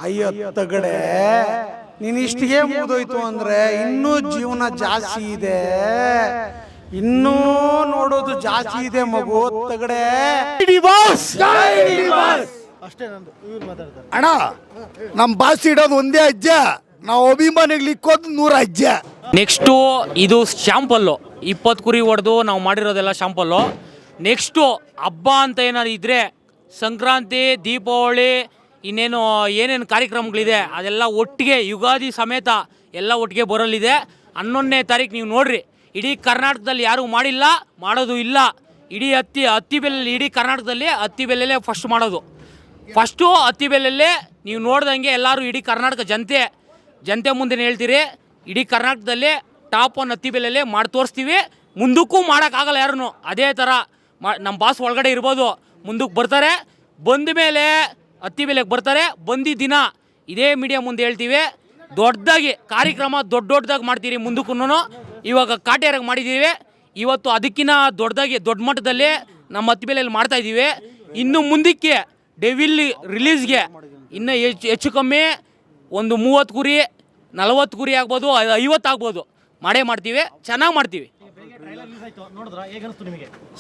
ಅಯ್ಯೋ ತಗಡೆ, ನೀನು ಇಷ್ಟಿಗೆ ಮುಗಿದೋಯ್ತು ಅಂದ್ರೆ ಇನ್ನೂ ಜೀವನ ಜಾಸ್ತಿ ಇದೆ, ಇನ್ನೂ ನೋಡೋದು ಜಾಸ್ತಿ ಇದೆ ಮಗು. ತಗಡೆ ಅಣ್ಣ, ನಮ್ಮ ಬಾಸ್ ಇಡೋದು ಒಂದೇ ಅಜ್ಜ, ನಾವು ಅಭಿಮಾನಿಗಳು ಇಕ್ಕೋದು 100 ಅಜ್ಜ. ನೆಕ್ಸ್ಟು ಇದು ಶಾಂಪಲ್ಲು, 20 ಕುರಿ ಹೊಡೆದು ನಾವು ಮಾಡಿರೋದೆಲ್ಲ ಶಾಂಪಲ್ಲು. ನೆಕ್ಸ್ಟು ಹಬ್ಬ ಅಂತ ಏನಾದ್ರು ಇದ್ದರೆ ಸಂಕ್ರಾಂತಿ, ದೀಪಾವಳಿ, ಇನ್ನೇನು ಏನೇನು ಕಾರ್ಯಕ್ರಮಗಳಿದೆ ಅದೆಲ್ಲ ಒಟ್ಟಿಗೆ ಯುಗಾದಿ ಸಮೇತ ಎಲ್ಲ ಒಟ್ಟಿಗೆ ಬರಲಿದೆ. 11ನೇ ತಾರೀಕು ನೀವು ನೋಡ್ರಿ. ಇಡೀ ಕರ್ನಾಟಕದಲ್ಲಿ ಯಾರೂ ಮಾಡಿಲ್ಲ, ಮಾಡೋದು ಇಲ್ಲ. ಇಡೀ ಹತ್ತಿ ಬೆಲೆಯಲ್ಲಿ ಇಡೀ ಕರ್ನಾಟಕದಲ್ಲಿ ಹತ್ತಿ ಬೆಲೆಯಲ್ಲೇ ಫಸ್ಟ್ ಮಾಡೋದು. ಫಸ್ಟು ಹತ್ತಿ ಬೆಲೆಯಲ್ಲೇ ನೀವು ನೋಡ್ದಂಗೆ ಎಲ್ಲರೂ ಇಡೀ ಕರ್ನಾಟಕ ಜನತೆ ಮುಂದೆ ಹೇಳ್ತೀರಿ, ಇಡೀ ಕರ್ನಾಟಕದಲ್ಲಿ ಟಾಪ್ 1 ಹತ್ತಿ ಬೆಲೆಯಲ್ಲೇ ಮಾಡಿ ತೋರಿಸ್ತೀವಿ. ಮುಂದಕ್ಕೂ ಮಾಡೋಕ್ಕಾಗಲ್ಲ ಯಾರೂ. ಅದೇ ಥರ ನಮ್ಮ ಬಾಸ್ ಒಳಗಡೆ ಇರ್ಬೋದು, ಮುಂದಕ್ಕೆ ಬರ್ತಾರೆ. ಬಂದ ಮೇಲೆ ಹತ್ತಿ ಬೆಲೆಗೆ ಬರ್ತಾರೆ. ಬಂದಿದ್ದ ದಿನ ಇದೇ ಮೀಡಿಯಾ ಮುಂದೆ ಹೇಳ್ತೀವಿ, ದೊಡ್ಡದಾಗಿ ಕಾರ್ಯಕ್ರಮ ದೊಡ್ಡದಾಗಿ ಮಾಡ್ತೀರಿ. ಮುಂದಕ್ಕೂ ಇವಾಗ ಕಾಟೇರಾಗಿ ಮಾಡಿದ್ದೀವಿ, ಇವತ್ತು ಅದಕ್ಕಿಂತ ದೊಡ್ಡದಾಗಿ ದೊಡ್ಡ ಮಟ್ಟದಲ್ಲಿ ನಮ್ಮ ಹತ್ತಿ ಬೆಲೆಯಲ್ಲಿ ಮಾಡ್ತಾಯಿದ್ದೀವಿ. ಇನ್ನು ಮುಂದಕ್ಕೆ ಡೆವಿಲ್ ರಿಲೀಸ್ಗೆ ಇನ್ನೂ ಹೆಚ್ಚು ಕಮ್ಮಿ ಒಂದು 30 ಕುರಿ 40 ಕುರಿ ಆಗ್ಬೋದು, 50 ಆಗ್ಬೋದು, ಮಾಡೇ ಮಾಡ್ತೀವಿ. ಚೆನ್ನಾಗಿ ಮಾಡ್ತೀವಿ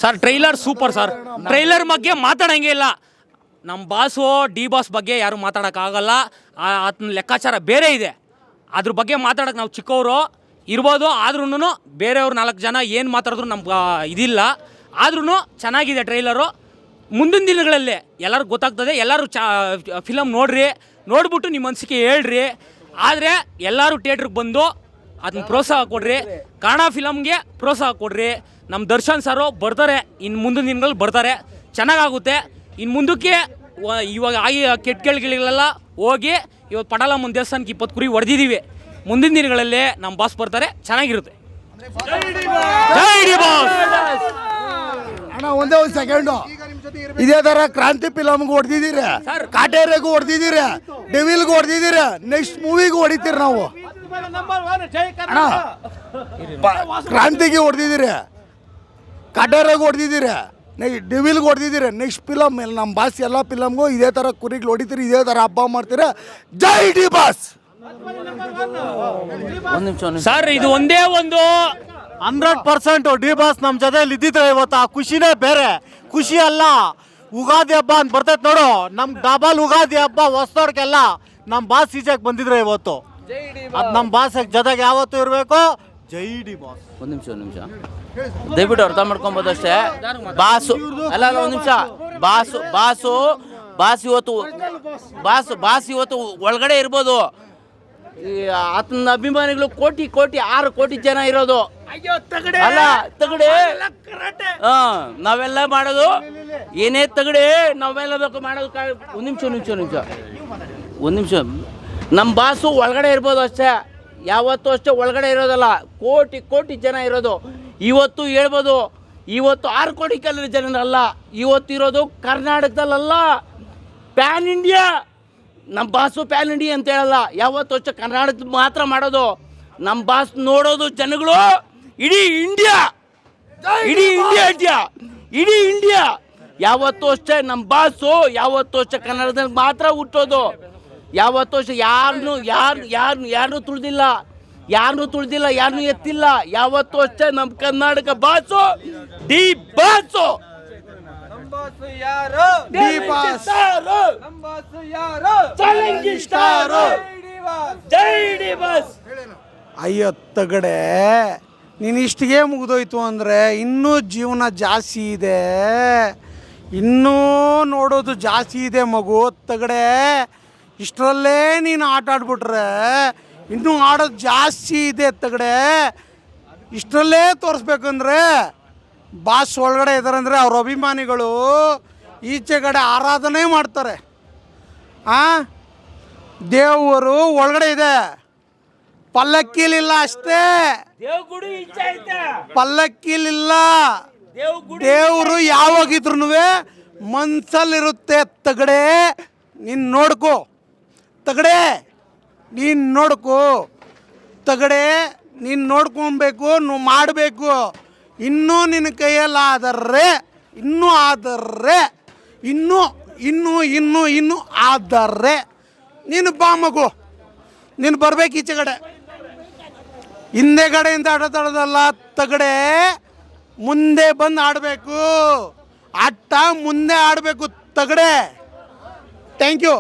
sir. Trailer super sir. Trailer ಬಗ್ಗೆ ಮಾತಾಡೋಂಗೆ ಇಲ್ಲ. ನಮ್ಮ ಬಾಸು ಡಿ ಬಾಸ್ ಬಗ್ಗೆ ಯಾರು ಮಾತಾಡೋಕ್ಕಾಗಲ್ಲ. ಆತನ ಲೆಕ್ಕಾಚಾರ ಬೇರೆ ಇದೆ. ಅದ್ರ ಬಗ್ಗೆ ಮಾತಾಡೋಕೆ ನಾವು ಚಿಕ್ಕವರು ಇರ್ಬೋದು. ಆದ್ರೂ ಬೇರೆಯವ್ರು 4 ಜನ ಏನು ಮಾತಾಡಿದ್ರು ನಮ್ಗೆ ಇದಿಲ್ಲ. ಆದ್ರೂ ಚೆನ್ನಾಗಿದೆ ಟ್ರೈಲರು. ಮುಂದಿನ ದಿನಗಳಲ್ಲಿ ಎಲ್ಲರಿಗೂ ಗೊತ್ತಾಗ್ತದೆ. ಎಲ್ಲರೂ ಫಿಲಮ್ ನೋಡ್ರಿ, ನೋಡ್ಬಿಟ್ಟು ನಿಮ್ಮ ಅನಿಸಿಕೆ ಹೇಳ್ರಿ. ಆದರೆ ಎಲ್ಲರೂ ಥಿಯೇಟ್ರಿಗೆ ಬಂದು ಅದನ್ನ ಪ್ರೋತ್ಸಾಹ ಕೊಡ್ರಿ. ಕನ್ನಡ ಫಿಲಮ್ಗೆ ಪ್ರೋತ್ಸಾಹ ಕೊಡ್ರಿ. ನಮ್ಮ ದರ್ಶನ್ ಸರು ಬರ್ತಾರೆ, ಇನ್ನು ಮುಂದಿನ ದಿನಗಳಲ್ಲಿ ಬರ್ತಾರೆ, ಚೆನ್ನಾಗಾಗುತ್ತೆ. ಇನ್ನು ಮುಂದಕ್ಕೆ ಇವಾಗ ಆಗಿ ಕೆಟ್ಟಗಳಿಗೆಲ್ಲ ಹೋಗಿ ಇವತ್ತು ಪಟಾಲಮ್ಮನ ದೇವಸ್ಥಾನಕ್ಕೆ 20 ಕುರಿ ಹೊಡೆದಿದ್ದೀವಿ. ಮುಂದಿನ ದಿನಗಳಲ್ಲಿ ನಮ್ಮ ಬಾಸ್ ಬರ್ತಾರೆ, ಚೆನ್ನಾಗಿರುತ್ತೆ. ಅಣ್ಣ ಒಂದೇ ಒಂದು ಸೆಕೆಂಡು, ಇದೇ ಥರ ಕ್ರಾಂತಿ ಫಿಲಮ್ಗೆ ಹೊಡೆದಿದ್ದೀರಿ, ಕಾಟೇರಿಗೂ ಹೊಡೆದಿದ್ದೀರಿ, ಡೆವಿಲ್ಗೂ ಹೊಡೆದಿದ್ದೀರಿ, ನೆಕ್ಸ್ಟ್ ಮೂವಿಗೂ ಹೊಡಿತೀರಿ ನಾವು. ಅಣ್ಣ ಕ್ರಾಂತಿಗೆ ಹೊಡೆದಿದ್ದೀರಿ, ಕಾಟೇರಿಗೂ ಹೊಡೆದಿದ್ದೀರಿ, ಡೆವಿಲ್ಗೆ ಹೊಡೆದಿದ್ದೀರಿ. ನೆಕ್ಸ್ಟ್ ಫಿಲಮ್ ನಮ್ಮ ಬಾಸ್ ಎಲ್ಲ ಫಿಲಮ್ಗೂ ಇದೇ ಥರ ಕುರಿಗಳು ಹೊಡಿತೀರಿ, ಇದೇ ಥರ ಹಬ್ಬ ಮಾಡ್ತೀರಿ. ಜೈ ಡಿ ಬಾಸ್. ಸರ್ ಇದು ಒಂದೇ ಒಂದು 100% ಡಿ ಬಾಸ್ ನಮ್ಮ ಜೊತೆಯಲ್ಲಿ ಇದ್ದಿದ್ರೆ ಇವತ್ತು ಆ ಖುಷಿನೇ ಬೇರೆ. ಖುಷಿ ಅಲ್ಲ, ಉಗಾದಿ ಹಬ್ಬ ಅಂತ ಬರ್ತೈತೆ ನೋಡು, ನಮ್ಮ ಡಬಲ್ ಉಗಾದಿ ಹಬ್ಬ ಹೊಸದವ್ರಿಗೆಲ್ಲ ನಮ್ಮ ಬಾಸ್ ಈಚೆಗೆ ಬಂದಿದ್ರೆ ಇವತ್ತು ಅದು ನಮ್ಮ ಬಾಸ್ ಜೊತೆಗೆ ಯಾವತ್ತೂ ಇರಬೇಕು. ಜೈ ಡಿ ಬಾಸ್. ಒಂದು ನಿಮಿಷ ದಯವಿಟ್ಟು ಅರ್ಥ ಮಾಡ್ಕೊಬೋದು ಅಷ್ಟೇ. ಬಾಸು ಅಲ್ಲ ಒಂದು ನಿಮಿಷ. ಬಾಸ್ ಇವತ್ತು ಒಳಗಡೆ ಇರ್ಬೋದು. ಆತನ ಅಭಿಮಾನಿಗಳು ಕೋಟಿ 6 ಕೋಟಿ ಜನ ಇರೋದು. ಅಲ್ಲ ತಗಡೆ ನಾವೆಲ್ಲ ಮಾಡೋದು ಏನೇ ತಗಡೆ ನಾವೆಲ್ಲ ಬೇಕು ಮಾಡೋದು. ಒಂದು ನಿಮಿಷ ನಮ್ಮ ಬಾಸು ಒಳಗಡೆ ಇರ್ಬೋದು ಅಷ್ಟೇ, ಯಾವತ್ತೂ ಅಷ್ಟೇ ಒಳಗಡೆ ಇರೋದಲ್ಲ. ಕೋಟಿ ಜನ ಇರೋದು. ಇವತ್ತು ಹೇಳ್ಬೋದು, ಇವತ್ತು 6 ಕೋಟಿ ಜನರಲ್ಲ, ಇವತ್ತು ಇರೋದು ಕರ್ನಾಟಕದಲ್ಲ, ಪ್ಯಾನ್ ಇಂಡಿಯಾ. ನಮ್ಮ ಬಾಸು ಪ್ಯಾನ್ ಇಂಡಿಯಾ ಅಂತ ಹೇಳಲ್ಲ, ಯಾವತ್ತು ಅಷ್ಟೇ ಕರ್ನಾಟಕದ ಮಾತ್ರ ಮಾಡೋದು. ನಮ್ಮ ಬಾಸ್ ನೋಡೋದು ಜನಗಳು ಇಡೀ ಇಂಡಿಯಾ. ಯಾವತ್ತೂ ಅಷ್ಟೇ ನಮ್ಮ ಬಾಸು ಯಾವತ್ತೂ ಅಷ್ಟೇ ಕನ್ನಡದಲ್ಲಿ ಮಾತ್ರ ಹುಟ್ಟೋದು. ಯಾವತ್ತೂ ಅಷ್ಟೇ ಯಾರನ್ನೂ ತುಳಿದಿಲ್ಲ, ಯಾರನ್ನೂ ಎತ್ತಿಲ್ಲ. ಯಾವತ್ತೂ ಅಷ್ಟೇ ನಮ್ಮ ಕರ್ನಾಟಕ ಬಾಸು ಡಿ ಬಾಸು. ಅಯ್ಯೋ ತಗಡೆ, ನೀನು ಇಷ್ಟಿಗೆ ಮುಗಿದೋಯ್ತು ಅಂದರೆ ಇನ್ನೂ ಜೀವನ ಜಾಸ್ತಿ ಇದೆ, ಇನ್ನೂ ನೋಡೋದು ಜಾಸ್ತಿ ಇದೆ ಮಗು. ತಗಡೆ ಇಷ್ಟರಲ್ಲೇ ನೀನು ಆಟ ಆಡ್ಬಿಟ್ರೆ ಇನ್ನೂ ಆಡೋದು ಜಾಸ್ತಿ ಇದೆ. ತಗಡೆ ಇಷ್ಟರಲ್ಲೇ ತೋರಿಸ್ಬೇಕಂದ್ರೆ ಬಾಸ್ ಒಳಗಡೆ ಇದ್ದಾರಂದರೆ ಅವ್ರ ಅಭಿಮಾನಿಗಳು ಈಚೆಗಡೆ ಆರಾಧನೆ ಮಾಡ್ತಾರೆ. ದೇವರು ಒಳಗಡೆ ಇದೆ, ಪಲ್ಲಕ್ಕಿಲಿಲ್ಲ ಅಷ್ಟೇ, ಪಲ್ಲಕ್ಕಿಲಿಲ್ಲ. ದೇವರು ಯಾವಾಗಿದ್ರು ಮನ್ಸಲ್ಲಿರುತ್ತೆ. ತಗಡೆ ನೀನು ನೋಡ್ಕೋ, ತಗಡೆ ನೀನು ನೋಡ್ಕೋ, ತಗಡೆ ನೀನು ನೋಡ್ಕೊಬೇಕು, ನೀವು ಮಾಡಬೇಕು. ಇನ್ನೂ ನಿನ್ನ ಕೈಯಲ್ಲಾದರೆ ಇನ್ನೂ ಆದರೆ ನೀನು ಬಾ ಮಗು, ನೀನು ಬರ್ಬೇಕು ಈಚೆ ಕಡೆ. ಹಿಂದೆಗಡೆಯಿಂದ ಆಡೋದಲ್ಲ ತಗಡೆ, ಮುಂದೆ ಬಂದು ಆಡಬೇಕು. ಆಟ ಮುಂದೆ ಆಡಬೇಕು ತಗಡೆ. Thank you.